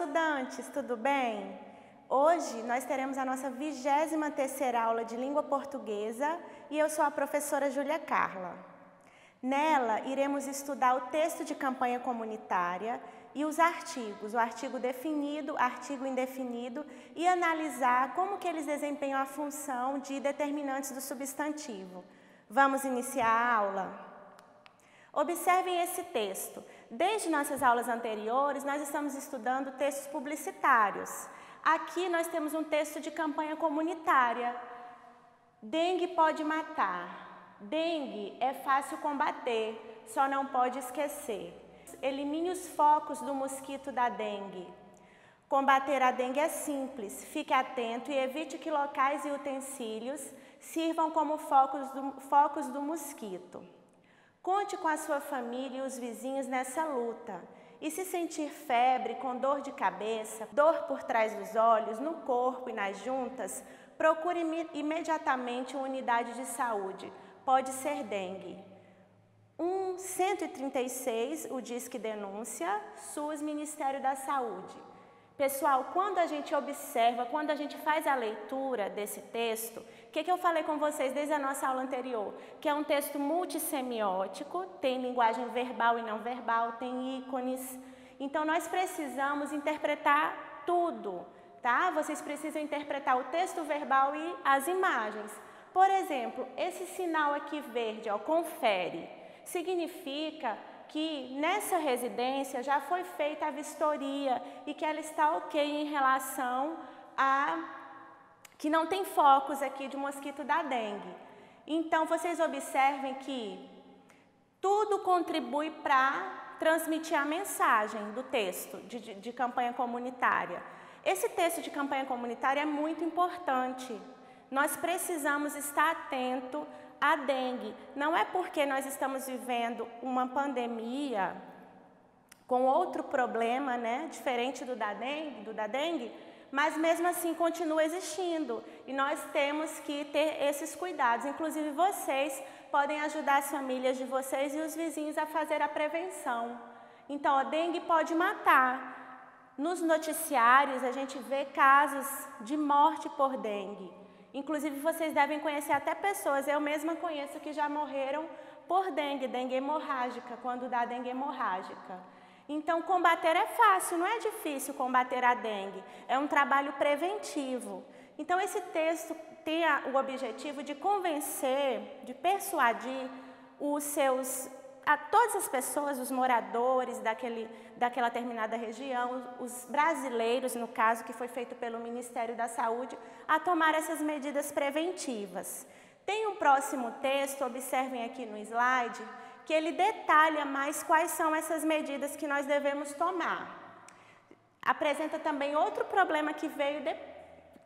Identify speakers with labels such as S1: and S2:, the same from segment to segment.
S1: estudantes, tudo bem? Hoje nós teremos a nossa 23ª aula de língua portuguesa e eu sou a professora Júlia Carla. Nela, iremos estudar o texto de campanha comunitária e os artigos, o artigo definido, artigo indefinido e analisar como que eles desempenham a função de determinantes do substantivo. Vamos iniciar a aula? Observem esse texto. Desde nossas aulas anteriores, nós estamos estudando textos publicitários. Aqui nós temos um texto de campanha comunitária. Dengue pode matar. Dengue é fácil combater, só não pode esquecer. Elimine os focos do mosquito da dengue. Combater a dengue é simples. Fique atento e evite que locais e utensílios sirvam como focos do mosquito. Conte com a sua família e os vizinhos nessa luta. E se sentir febre, com dor de cabeça, dor por trás dos olhos, no corpo e nas juntas, procure imediatamente uma unidade de saúde. Pode ser dengue. 136, o Disque Denúncia, SUS, Ministério da Saúde. Pessoal, quando a gente observa, quando a gente faz a leitura desse texto, o que eu falei com vocês desde a nossa aula anterior? Que é um texto multissemiótico, tem linguagem verbal e não verbal, tem ícones. Então, nós precisamos interpretar tudo, tá? Vocês precisam interpretar o texto verbal e as imagens. Por exemplo, esse sinal aqui verde, ó, confere, significa que nessa residência já foi feita a vistoria e que ela está ok em relação a que não tem focos aqui de mosquito da dengue. Então, vocês observem que tudo contribui para transmitir a mensagem do texto de campanha comunitária. Esse texto de campanha comunitária é muito importante. Nós precisamos estar atentos à dengue. Não é porque nós estamos vivendo uma pandemia com outro problema, né, diferente do da dengue, mas mesmo assim continua existindo. E nós temos que ter esses cuidados. Inclusive vocês podem ajudar as famílias de vocês e os vizinhos a fazer a prevenção. Então, a dengue pode matar. Nos noticiários a gente vê casos de morte por dengue. Inclusive, vocês devem conhecer até pessoas, eu mesma conheço, que já morreram por dengue hemorrágica, quando dá dengue hemorrágica. Então, combater é fácil, não é difícil combater a dengue, é um trabalho preventivo. Então, esse texto tem o objetivo de convencer, de persuadir a todas as pessoas, os moradores daquela determinada região, os brasileiros, no caso, que foi feito pelo Ministério da Saúde, a tomar essas medidas preventivas. Tem um próximo texto, observem aqui no slide, que ele detalha mais quais são essas medidas que nós devemos tomar. Apresenta também outro problema que veio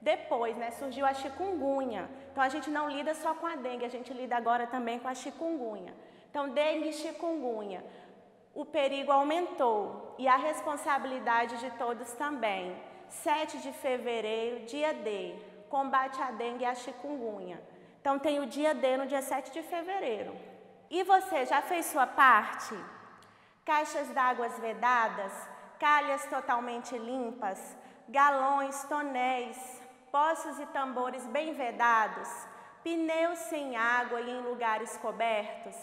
S1: depois, né? Surgiu a chikungunya. Então, a gente não lida só com a dengue, a gente lida agora também com a chikungunya. Então, dengue e chikungunya, o perigo aumentou e a responsabilidade de todos também. 7 de fevereiro, dia D, combate à dengue e à chikungunya. Então, tem o dia D no dia 7 de fevereiro. E você, já fez sua parte? Caixas d'água vedadas, calhas totalmente limpas, galões, tonéis, poços e tambores bem vedados, pneus sem água e em lugares cobertos,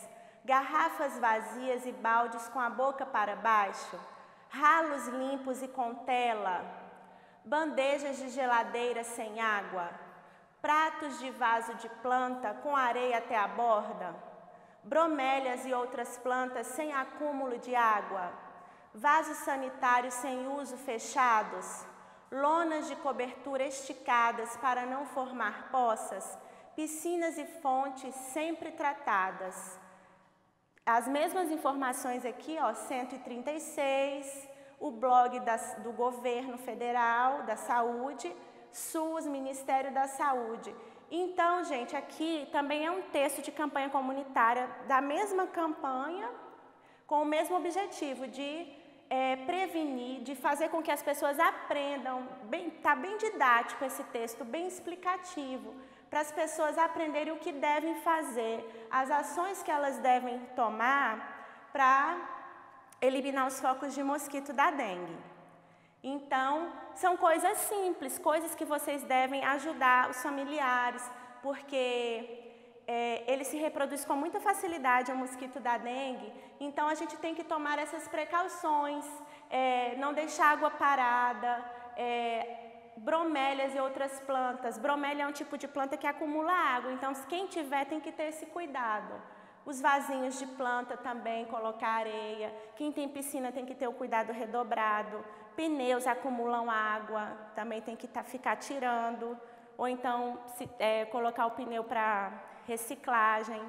S1: garrafas vazias e baldes com a boca para baixo, ralos limpos e com tela, bandejas de geladeira sem água, pratos de vaso de planta com areia até a borda, bromélias e outras plantas sem acúmulo de água, vasos sanitários sem uso fechados, lonas de cobertura esticadas para não formar poças, piscinas e fontes sempre tratadas. As mesmas informações aqui, ó, 136, o blog do Governo Federal, da Saúde, SUS, Ministério da Saúde. Então, gente, aqui também é um texto de campanha comunitária da mesma campanha, com o mesmo objetivo de prevenir, de fazer com que as pessoas aprendam. Está bem didático esse texto, bem explicativo, para as pessoas aprenderem o que devem fazer, as ações que elas devem tomar para eliminar os focos de mosquito da dengue. Então, são coisas simples, coisas que vocês devem ajudar os familiares, porque ele se reproduz com muita facilidade, o mosquito da dengue, então a gente tem que tomar essas precauções, não deixar água parada, bromélias e outras plantas. Bromélia é um tipo de planta que acumula água, então quem tiver tem que ter esse cuidado. Os vasinhos de planta também, colocar areia. Quem tem piscina tem que ter o cuidado redobrado. Pneus acumulam água, também tem que ficar tirando. Ou então colocar o pneu para reciclagem.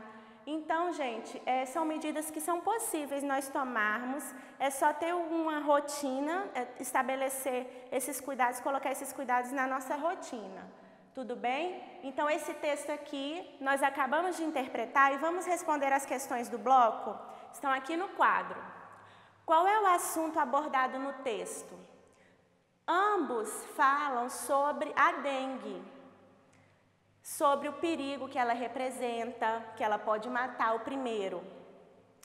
S1: Então, gente, são medidas que são possíveis nós tomarmos. É só ter uma rotina, estabelecer esses cuidados, colocar esses cuidados na nossa rotina. Tudo bem? Então, esse texto aqui, nós acabamos de interpretar e vamos responder as questões do bloco. Estão aqui no quadro. Qual é o assunto abordado no texto? Ambos falam sobre a dengue, sobre o perigo que ela representa, que ela pode matar, o primeiro.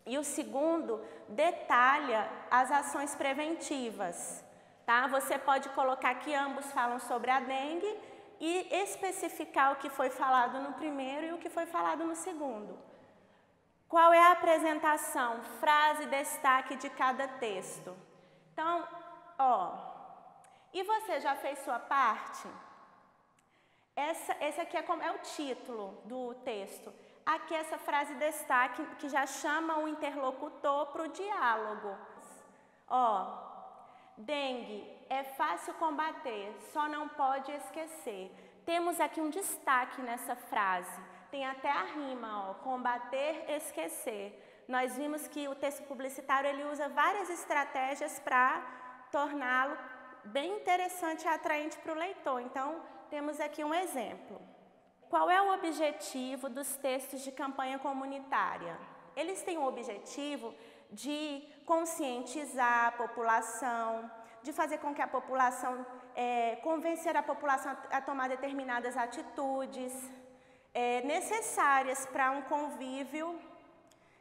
S1: E o segundo detalha as ações preventivas. Tá? Você pode colocar que ambos falam sobre a dengue e especificar o que foi falado no primeiro e o que foi falado no segundo. Qual é a apresentação, frase, destaque de cada texto? Então, e você já fez sua parte? Esse aqui é o título do texto. Aqui essa frase destaque que já chama o interlocutor para o diálogo. Dengue é fácil combater, só não pode esquecer. Temos aqui um destaque nessa frase. Tem até a rima, combater, esquecer. Nós vimos que o texto publicitário ele usa várias estratégias para torná-lo bem interessante e atraente para o leitor. Então, temos aqui um exemplo. Qual é o objetivo dos textos de campanha comunitária? Eles têm o objetivo de conscientizar a população, de fazer com que a população, convencer a população a tomar determinadas atitudes necessárias para um convívio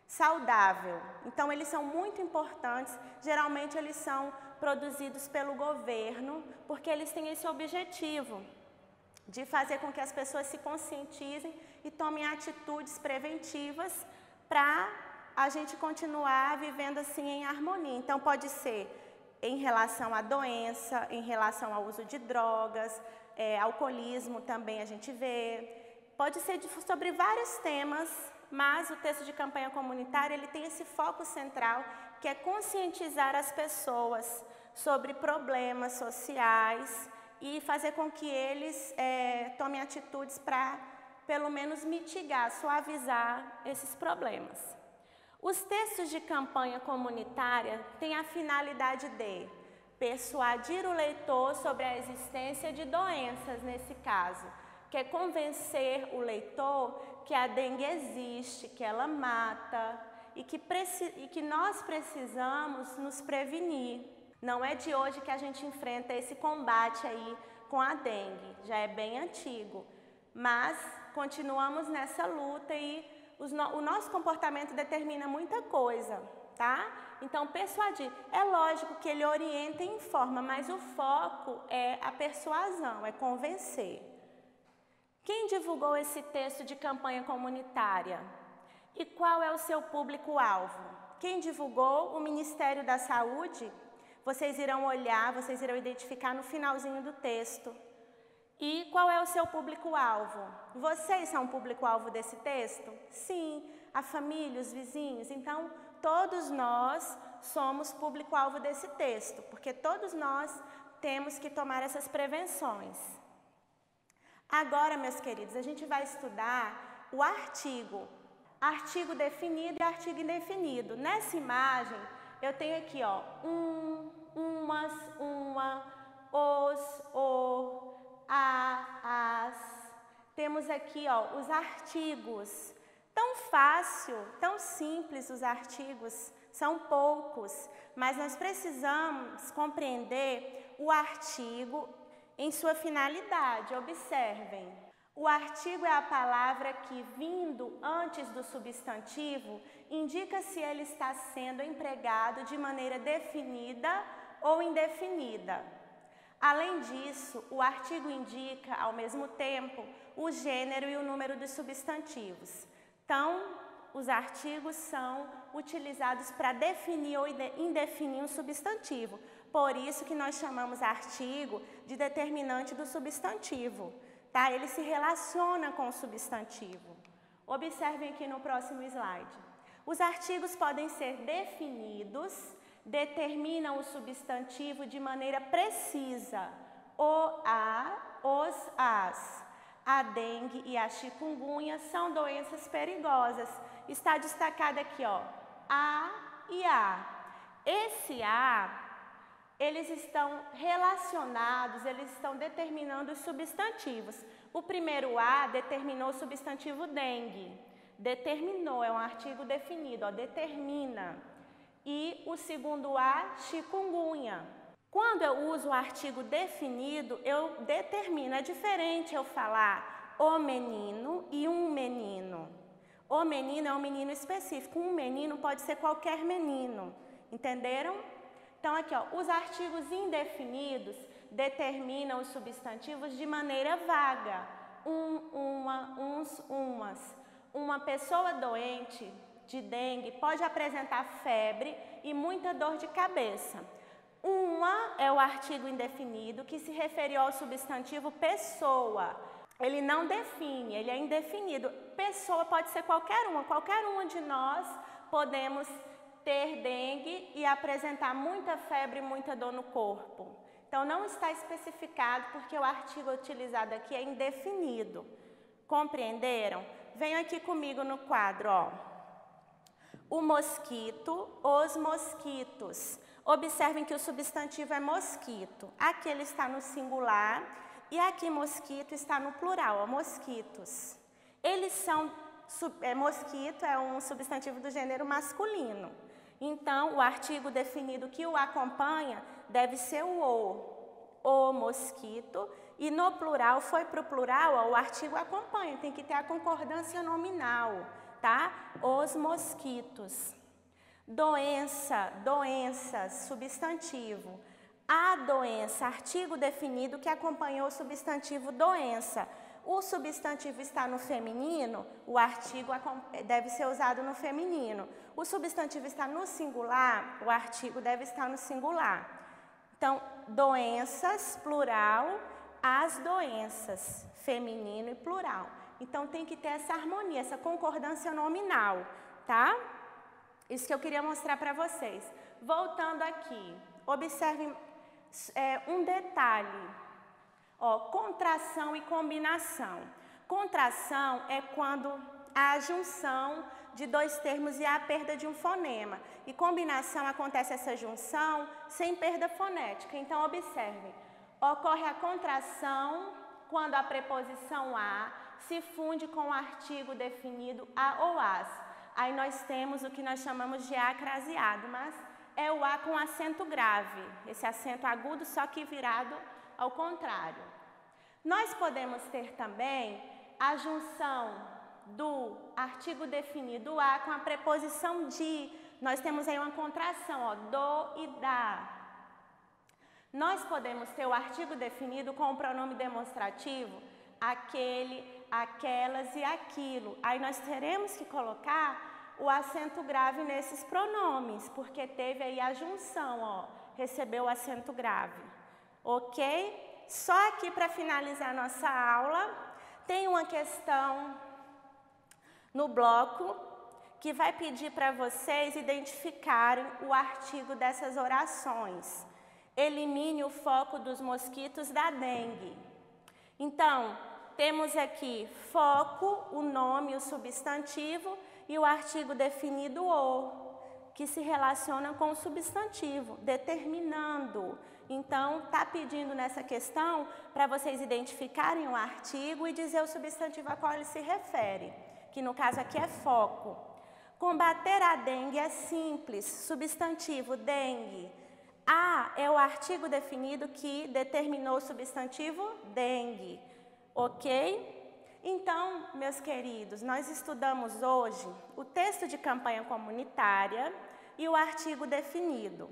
S1: saudável. Então, eles são muito importantes, geralmente eles são produzidos pelo governo, porque eles têm esse objetivo de fazer com que as pessoas se conscientizem e tomem atitudes preventivas para a gente continuar vivendo assim em harmonia. Então, pode ser em relação à doença, em relação ao uso de drogas, alcoolismo também a gente vê. Pode ser sobre vários temas, mas o texto de campanha comunitária ele tem esse foco central, que é conscientizar as pessoas sobre problemas sociais e fazer com que eles tomem atitudes para, pelo menos, mitigar, suavizar esses problemas. Os textos de campanha comunitária têm a finalidade de persuadir o leitor sobre a existência de doenças, nesse caso, que é convencer o leitor que a dengue existe, que ela mata e que nós precisamos nos prevenir. Não é de hoje que a gente enfrenta esse combate aí com a dengue, já é bem antigo, mas continuamos nessa luta e o nosso comportamento determina muita coisa, tá? Então, persuadir, é lógico que ele orienta e informa, mas o foco é a persuasão, é convencer. Quem divulgou esse texto de campanha comunitária? E qual é o seu público-alvo? Quem divulgou? O Ministério da Saúde? Vocês irão olhar, vocês irão identificar no finalzinho do texto. E qual é o seu público-alvo? Vocês são o público-alvo desse texto? Sim, a família, os vizinhos. Então, todos nós somos público-alvo desse texto, porque todos nós temos que tomar essas prevenções. Agora, meus queridos, a gente vai estudar o artigo. Artigo definido e artigo indefinido. Nessa imagem, eu tenho aqui, umas, uma, os, o, as. Temos aqui, os artigos. Tão fácil, tão simples os artigos, são poucos, mas nós precisamos compreender o artigo em sua finalidade. Observem. O artigo é a palavra que, vindo antes do substantivo, indica se ele está sendo empregado de maneira definida ou indefinida. Além disso, o artigo indica, ao mesmo tempo, o gênero e o número dos substantivos. Então, os artigos são utilizados para definir ou indefinir um substantivo. Por isso que nós chamamos artigo de determinante do substantivo, tá? Ele se relaciona com o substantivo. Observem aqui no próximo slide. Os artigos podem ser definidos, determinam o substantivo de maneira precisa. O, a, os, as. A dengue e a chikungunya são doenças perigosas. Está destacado aqui, ó, a e a. Esse a, eles estão relacionados, eles estão determinando os substantivos. O primeiro a determinou o substantivo dengue. Determinou, é um artigo definido, ó, determina. E o segundo a, chikungunya. Quando eu uso o artigo definido, eu determino. É diferente eu falar o menino e um menino. O menino é um menino específico. Um menino pode ser qualquer menino. Entenderam? Então, aqui, ó, os artigos indefinidos determinam os substantivos de maneira vaga. Uma, uns, umas. Uma pessoa doente de dengue pode apresentar febre e muita dor de cabeça. Uma é o artigo indefinido que se referiu ao substantivo pessoa. Ele não define, ele é indefinido. Pessoa pode ser qualquer uma de nós podemos ter dengue e apresentar muita febre e muita dor no corpo. Então, não está especificado porque o artigo utilizado aqui é indefinido. Compreenderam? Venham aqui comigo no quadro, ó. O mosquito, os mosquitos. Observem que o substantivo é mosquito. Aqui ele está no singular e aqui mosquito está no plural, ó, mosquitos. Eles são, mosquito é um substantivo do gênero masculino. Então, o artigo definido que o acompanha deve ser o mosquito. E no plural, foi para o plural, ó, o artigo acompanha, tem que ter a concordância nominal, tá? Os mosquitos. Doença, doenças, substantivo. A doença, artigo definido que acompanhou o substantivo doença. O substantivo está no feminino, o artigo deve ser usado no feminino. O substantivo está no singular, o artigo deve estar no singular. Então, doenças, plural, as doenças, feminino e plural. Então, tem que ter essa harmonia, essa concordância nominal, tá? Isso que eu queria mostrar para vocês. Voltando aqui, observem um detalhe. Ó, contração e combinação. Contração é quando há a junção de dois termos e há a perda de um fonema. E combinação acontece essa junção sem perda fonética. Então, observem. Ocorre a contração quando a preposição a se funde com o artigo definido a ou as. Aí nós temos o que nós chamamos de a craseado, mas é o a com acento grave, esse acento agudo só que virado ao contrário. Nós podemos ter também a junção do artigo definido a com a preposição de. Nós temos aí uma contração, ó, do e da. Nós podemos ter o artigo definido com o pronome demonstrativo, aquele, aquelas e aquilo. Aí nós teremos que colocar o acento grave nesses pronomes, porque teve aí a junção, ó, recebeu o acento grave. Ok? Só aqui para finalizar nossa aula, tem uma questão no bloco que vai pedir para vocês identificarem o artigo dessas orações. Elimine o foco dos mosquitos da dengue. Então, temos aqui foco, o nome, o substantivo e o artigo definido o, que se relaciona com o substantivo, determinando. Então, está pedindo nessa questão para vocês identificarem o artigo e dizer o substantivo a qual ele se refere, que no caso aqui é foco. Combater a dengue é simples, substantivo, dengue. A é o artigo definido que determinou o substantivo dengue, ok? Então, meus queridos, nós estudamos hoje o texto de campanha comunitária e o artigo definido.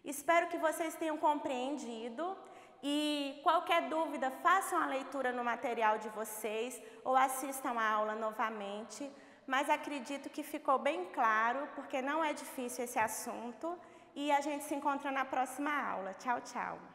S1: Espero que vocês tenham compreendido e qualquer dúvida, façam a leitura no material de vocês ou assistam a aula novamente, mas acredito que ficou bem claro, porque não é difícil esse assunto, e a gente se encontra na próxima aula. Tchau, tchau!